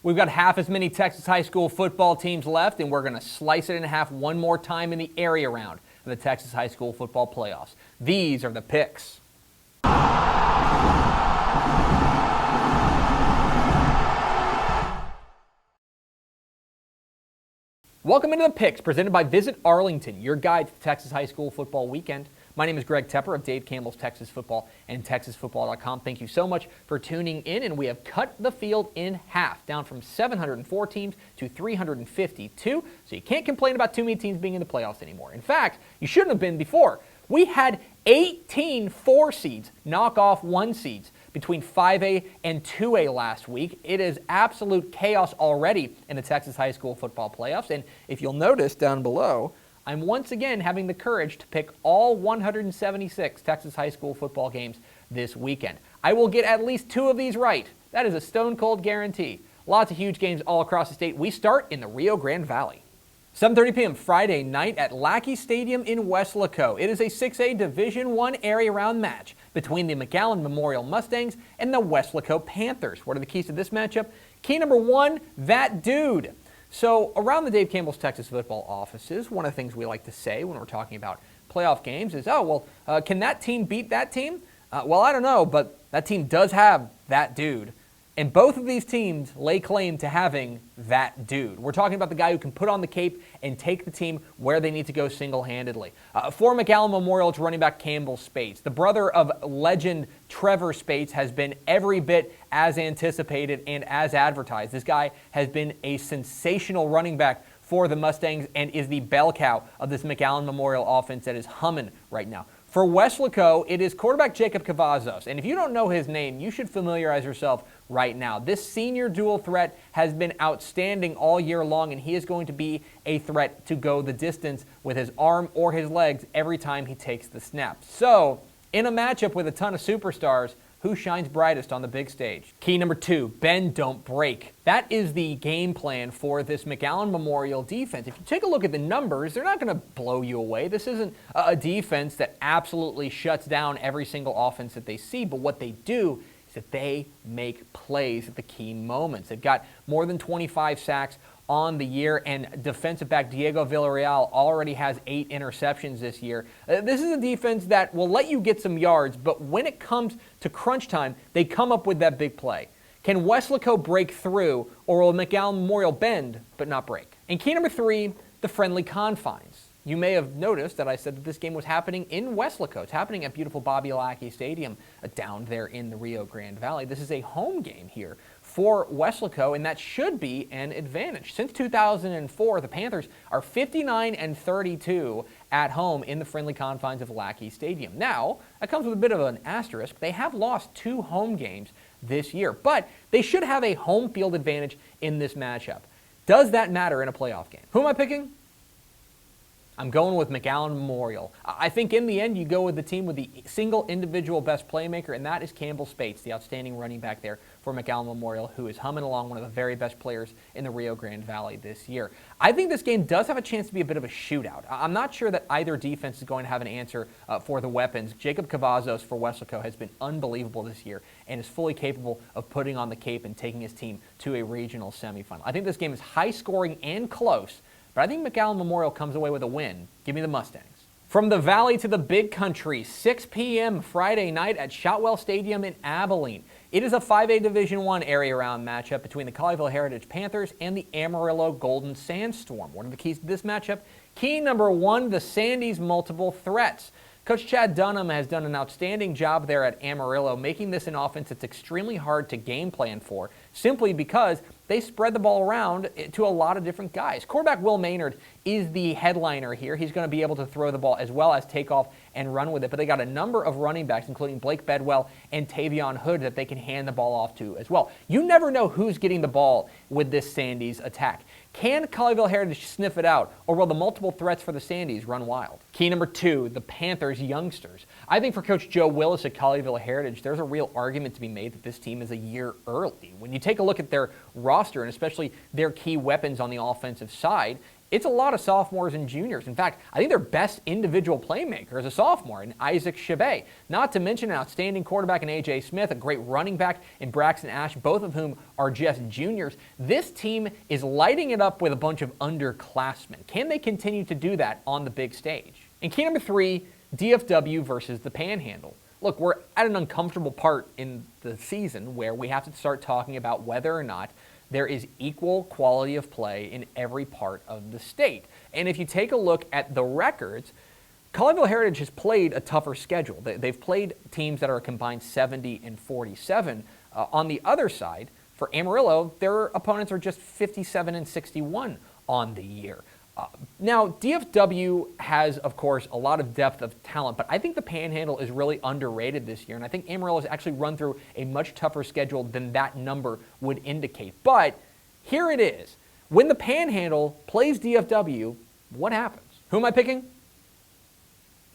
We've got half as many Texas high school football teams left, and we're going to slice it in half one more time in the area round of the Texas high school football playoffs. These are the picks. Welcome into the picks presented by Visit Arlington, your guide to the Texas high school football weekend. My name is Greg Tepper of Dave Campbell's Texas Football and TexasFootball.com. Thank you so much for tuning in, and we have cut the field in half, down from 704 teams to 352, so you can't complain about too many teams being in the playoffs anymore. In fact, you shouldn't have been before. We had 18 4 seeds knock off 1 seeds between 5A and 2A last week. It is absolute chaos already in the Texas high school football playoffs, and if you'll notice down below, I'm once again having the courage to pick all 176 Texas high school football games this weekend. I will get at least 2 of these right. That is a stone-cold guarantee. Lots of huge games all across the state. We start in the Rio Grande Valley. 7:30 p.m. Friday night at Lackey Stadium in Weslaco. It is a 6A Division I area-round match between the McAllen Memorial Mustangs and the Weslaco Panthers. What are the keys to this matchup? Key number 1, that dude. So around the Dave Campbell's Texas football offices, one of the things we like to say when we're talking about playoff games is, can that team beat that team? Well, I don't know, but that team does have that dude. And both of these teams lay claim to having that dude. We're talking about the guy who can put on the cape and take the team where they need to go single-handedly. For McAllen Memorial, it's running back Campbell Spates. The brother of legend Trevor Spates has been every bit as anticipated and as advertised. This guy has been a sensational running back for the Mustangs and is the bell cow of this McAllen Memorial offense that is humming right now. For Weslaco, it is quarterback Jacob Cavazos. And if you don't know his name, you should familiarize yourself right now. This senior dual threat has been outstanding all year long, and he is going to be a threat to go the distance with his arm or his legs every time he takes the snap. So, in a matchup with a ton of superstars, who shines brightest on the big stage? Key number 2, bend, don't break. That is the game plan for this McAllen Memorial defense. If you take a look at the numbers, they're not going to blow you away. This isn't a defense that absolutely shuts down every single offense that they see, but what they do is that they make plays at the key moments. They've got more than 25 sacks on the year, and defensive back Diego Villarreal already has 8 interceptions this year. This is a defense that will let you get some yards, but when it comes to crunch time, they come up with that big play. Can Weslaco break through, or will McAllen Memorial bend but not break? And key number 3, the friendly confines. You may have noticed that I said that this game was happening in Weslaco. It's happening at beautiful Bobby Lackey Stadium down there in the Rio Grande Valley. This is a home game here for Weslaco, and that should be an advantage. Since 2004, the Panthers are 59-32 at home in the friendly confines of Lackey Stadium. Now, that comes with a bit of an asterisk. They have lost 2 home games this year, but they should have a home field advantage in this matchup. Does that matter in a playoff game? Who am I picking? I'm going with McAllen Memorial. I think in the end, you go with the team with the single individual best playmaker, and that is Campbell Spates, the outstanding running back there for McAllen Memorial, who is humming along, one of the very best players in the Rio Grande Valley this year. I think this game does have a chance to be a bit of a shootout. I'm not sure that either defense is going to have an answer for the weapons. Jacob Cavazos for Weslaco has been unbelievable this year and is fully capable of putting on the cape and taking his team to a regional semifinal. I think this game is high-scoring and close, but I think McAllen Memorial comes away with a win. Give me the Mustangs. From the Valley to the Big Country, 6 p.m. Friday night at Shotwell Stadium in Abilene. It is a 5A Division I area-round matchup between the Colleyville Heritage Panthers and the Amarillo Golden Sandstorm. What are the keys to this matchup? Key number 1, the Sandy's multiple threats. Coach Chad Dunham has done an outstanding job there at Amarillo, making this an offense that's extremely hard to game plan for, simply because they spread the ball around to a lot of different guys. Quarterback Will Maynard is the headliner here. He's going to be able to throw the ball as well as take off and run with it, but they got a number of running backs, including Blake Bedwell and Tavion Hood, that they can hand the ball off to as well. You never know who's getting the ball with this Sandys attack. Can Colleyville Heritage sniff it out, or will the multiple threats for the Sandys run wild? Key number 2, the Panthers youngsters. I think for Coach Joe Willis at Colleyville Heritage, there's a real argument to be made that this team is a year early. When you take a look at their roster, and especially their key weapons on the offensive side, it's a lot of sophomores and juniors. In fact, I think their best individual playmaker is a sophomore in Isaac Chabet. Not to mention an outstanding quarterback in A.J. Smith, a great running back in Braxton Ash, both of whom are just juniors. This team is lighting it up with a bunch of underclassmen. Can they continue to do that on the big stage? And key number 3, DFW versus the Panhandle. Look, we're at an uncomfortable part in the season where we have to start talking about whether or not there is equal quality of play in every part of the state. And if you take a look at the records, Colleyville Heritage has played a tougher schedule. They've played teams that are a combined 70 and 47. On the other side, for Amarillo, their opponents are just 57 and 61 on the year. Now, DFW has, of course, a lot of depth of talent, but I think the Panhandle is really underrated this year, and I think Amarillo has actually run through a much tougher schedule than that number would indicate. But here it is. When the Panhandle plays DFW, what happens? Who am I picking?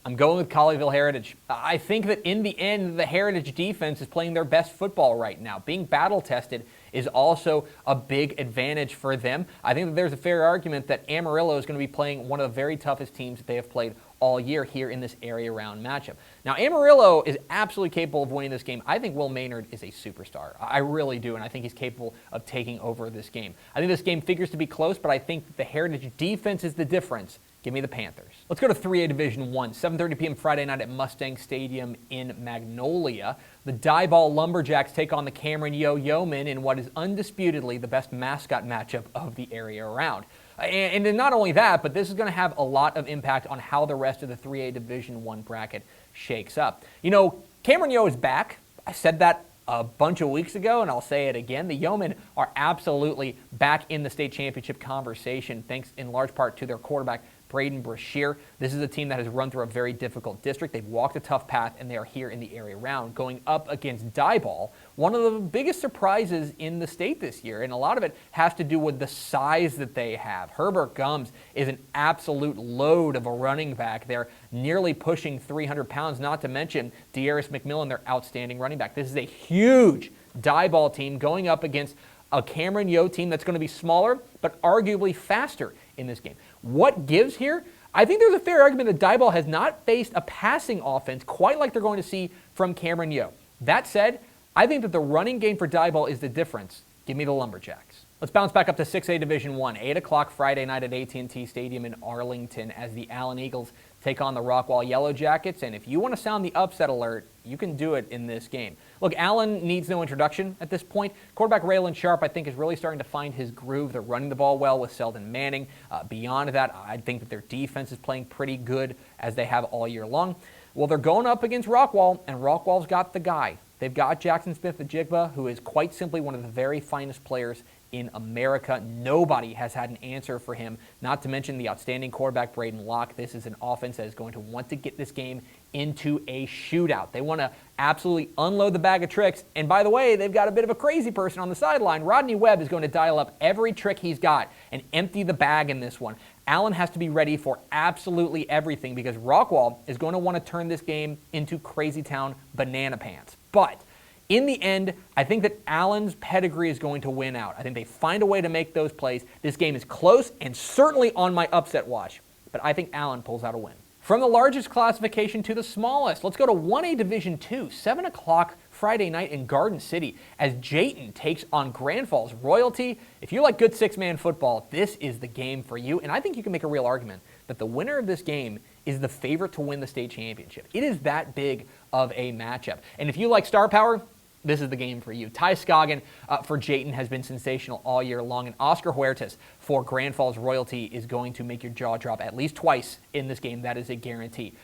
I'm going with Colleyville Heritage. I think that in the end, the Heritage defense is playing their best football right now. Being battle-tested is also a big advantage for them. I think that there's a fair argument that Amarillo is going to be playing one of the very toughest teams that they have played all year here in this area round matchup. Now, Amarillo is absolutely capable of winning this game. I think Will Maynard is a superstar. I really do, and I think he's capable of taking over this game. I think this game figures to be close, but I think that the Heritage defense is the difference. Give me the Panthers. Let's go to 3A Division I, 7:30 p.m. Friday night at Mustang Stadium in Magnolia. The Diboll Lumberjacks take on the Cameron Yoe Yeomen in what is undisputedly the best mascot matchup of the area around. And not only that, but this is going to have a lot of impact on how the rest of the 3A Division I bracket shakes up. You know, Cameron Yoe is back. I said that a bunch of weeks ago, and I'll say it again. The Yeomen are absolutely back in the state championship conversation, thanks in large part to their quarterback, Braden Brashear. This is a team that has run through a very difficult district. They've walked a tough path, and they are here in the area round, going up against Diboll, one of the biggest surprises in the state this year, and a lot of it has to do with the size that they have. Herbert Gums is an absolute load of a running back. They're nearly pushing 300 pounds, not to mention De'Aris McMillan, their outstanding running back. This is a huge Diboll team going up against a Cameron Yoe team that's going to be smaller, but arguably faster in this game. What gives here? I think there's a fair argument that Diboll has not faced a passing offense quite like they're going to see from Cameron Yoe. That said, I think that the running game for Diboll is the difference. Give me the Lumberjacks. Let's bounce back up to 6A Division I, 8 o'clock Friday night at AT&T Stadium in Arlington as the Allen Eagles take on the Rockwall Yellow Jackets. And if you want to sound the upset alert, you can do it in this game. Look, Allen needs no introduction at this point. Quarterback Raylan Sharp, I think, is really starting to find his groove. They're running the ball well with Selden Manning. Beyond that, I think that their defense is playing pretty good as they have all year long. Well, they're going up against Rockwall, and Rockwall's got the guy. They've got Jackson Smith-Ajigba, who is quite simply one of the very finest players in America. Nobody has had an answer for him, not to mention the outstanding quarterback Braden Locke. This is an offense that is going to want to get this game into a shootout. They want to absolutely unload the bag of tricks. And by the way, they've got a bit of a crazy person on the sideline. Rodney Webb is going to dial up every trick he's got and empty the bag in this one. Allen has to be ready for absolutely everything because Rockwall is going to want to turn this game into Crazy Town banana pants. But in the end, I think that Allen's pedigree is going to win out. I think they find a way to make those plays. This game is close and certainly on my upset watch, but I think Allen pulls out a win. From the largest classification to the smallest, let's go to 1A Division II, 7 o'clock Friday night in Garden City as Jayton takes on Grandfalls Royalty. If you like good six-man football, this is the game for you, and I think you can make a real argument that the winner of this game is the favorite to win the state championship. It is that big of a matchup. And if you like star power, this is the game for you. Ty Scoggin for Jayton has been sensational all year long, and Oscar Huertas for Grandfalls Royalty is going to make your jaw drop at least twice in this game. That is a guarantee.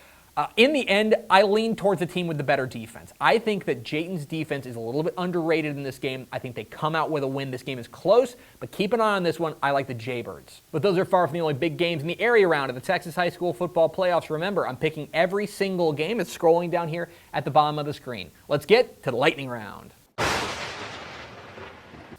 In the end, I lean towards the team with the better defense. I think that Jayton's defense is a little bit underrated in this game. I think they come out with a win. This game is close, but keep an eye on this one. I like the Jaybirds. But those are far from the only big games in the area round of the Texas High School Football Playoffs. Remember, I'm picking every single game. It's scrolling down here at the bottom of the screen. Let's get to the lightning round.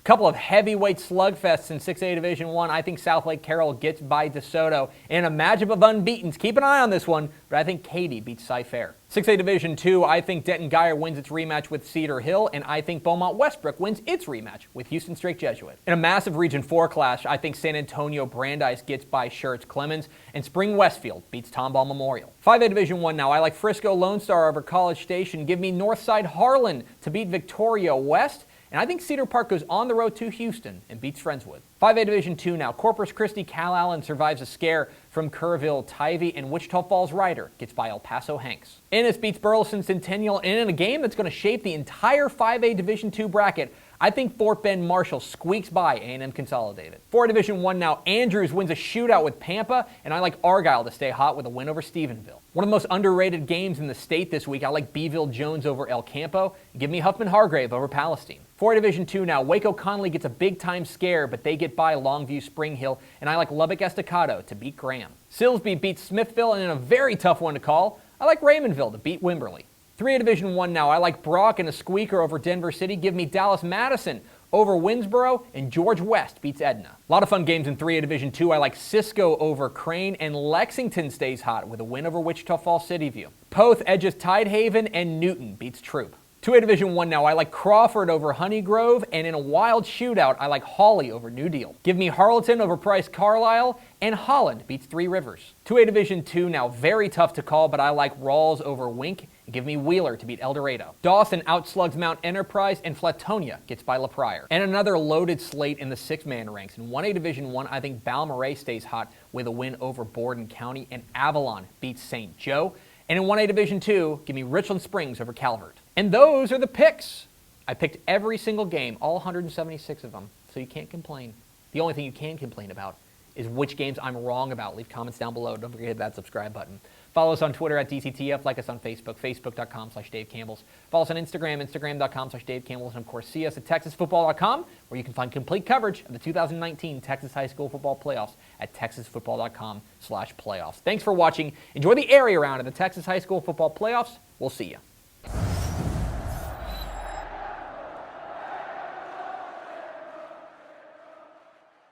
Couple of heavyweight slugfests in 6A Division I. I think South Lake Carroll gets by DeSoto in a matchup of unbeatens. Keep an eye on this one, but I think Katy beats Cy-Fair. 6A Division II, I think Denton Geyer wins its rematch with Cedar Hill, and I think Beaumont Westbrook wins its rematch with Houston Strake Jesuit. In a massive Region 4 clash, I think San Antonio Brandeis gets by Schertz Clemens, and Spring Westfield beats Tomball Memorial. 5A Division I now, I like Frisco Lone Star over College Station. Give me Northside Harlan to beat Victoria West. And I think Cedar Park goes on the road to Houston and beats Friendswood. 5A Division II now. Corpus Christi Cal Allen survives a scare from Kerrville Tivy, and Wichita Falls Ryder gets by El Paso Hanks. Ennis beats Burleson Centennial, and in a game that's going to shape the entire 5A Division II bracket, I think Fort Bend Marshall squeaks by A&M Consolidated. 4A Division I now. Andrews wins a shootout with Pampa, and I like Argyle to stay hot with a win over Stephenville. One of the most underrated games in the state this week, I like Beeville Jones over El Campo. Give me Huffman Hargrave over Palestine. 4A Division II now. Waco Connolly gets a big-time scare, but they get by Longview Spring Hill, and I like Lubbock Estacado to beat Graham. Silsbee beats Smithville, and in a very tough one to call, I like Raymondville to beat Wimberley. 3A Division I now. I like Brock and a squeaker over Denver City. Give me Dallas Madison over Winsboro, and George West beats Edna. A lot of fun games in 3A Division II. I like Cisco over Crane, and Lexington stays hot with a win over Wichita Falls City View. Poth edges Tidehaven, and Newton beats Troop. 2A Division I now. I like Crawford over Honeygrove, and in a wild shootout, I like Hawley over New Deal. Give me Harleton over Price Carlisle, and Holland beats Three Rivers. 2A Division II now. Very tough to call, but I like Rawls over Wink. Give me Wheeler to beat El Dorado. Dawson outslugs Mount Enterprise, and Flatonia gets by La Pryor. And another loaded slate in the six-man ranks. In 1A Division I, I think Balmorhea stays hot with a win over Borden County, and Avalon beats St. Joe. And in 1A Division II, give me Richland Springs over Calvert. And those are the picks. I picked every single game, all 176 of them, so you can't complain. The only thing you can complain about is which games I'm wrong about. Leave comments down below. Don't forget to hit that subscribe button. Follow us on Twitter at DCTF. Like us on Facebook, facebook.com/DaveCampbells. Follow us on Instagram, instagram.com/DaveCampbells. And, of course, see us at TexasFootball.com, where you can find complete coverage of the 2019 Texas High School Football Playoffs at TexasFootball.com/playoffs. Thanks for watching. Enjoy the area round of the Texas High School Football Playoffs. We'll see you.